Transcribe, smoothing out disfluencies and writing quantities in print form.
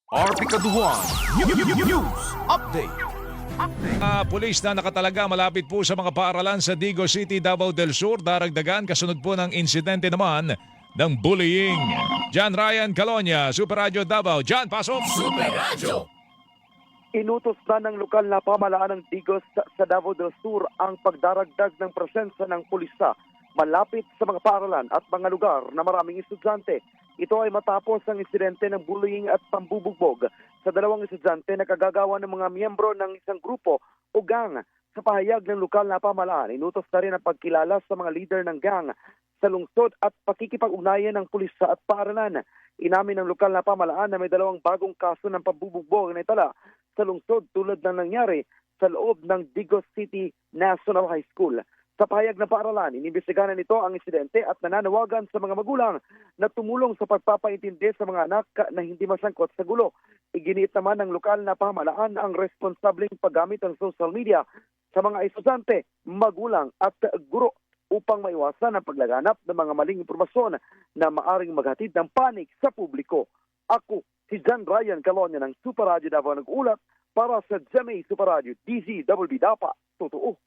RP Kaduhan News Update. Pulis na nakatalaga malapit po sa mga paaralan sa Digo City, Davao del Sur. Daragdagan kasunod po ng insidente naman ng bullying. John Ryan Calonia, Super Radio Davao. John, pasok! Super Radio. Inutos na ng lokal na pamahalaan ng Digos sa Davao del Sur ang pagdaragdag ng presensya ng pulisa malapit sa mga paaralan at mga lugar na maraming estudyante. Ito ay matapos ang insidente ng bullying at pambubugbog sa dalawang estudyante na kagagawa ng mga miyembro ng isang grupo o gang. Sa pahayag ng lokal na pamahalaan, inutos na rin ang pagkilala sa mga leader ng gang sa lungsod at pakikipag-ugnayan ng pulisa at paaralan. Inamin ng lokal na pamahalaan na may dalawang bagong kaso ng pambubugbog na itala sa lungsod tulad ng nangyari sa loob ng Digos City National High School. Sa pahayag ng paaralan, inimbestigahan nito ang insidente at nananawagan sa mga magulang na tumulong sa pagpapaintindi sa mga anak na hindi masangkot sa gulo. Iginiit naman ng lokal na pamahalaan ang responsableng paggamit ng social media sa mga estudyante, magulang at guro upang maiwasan ang paglaganap ng mga maling impormasyon na maaring maghatid ng panik sa publiko. Ako, si John Ryan Calonia ng Super Radio Davao nag-ulat para sa GMA Super Radio DZWB Dapa. Totoo.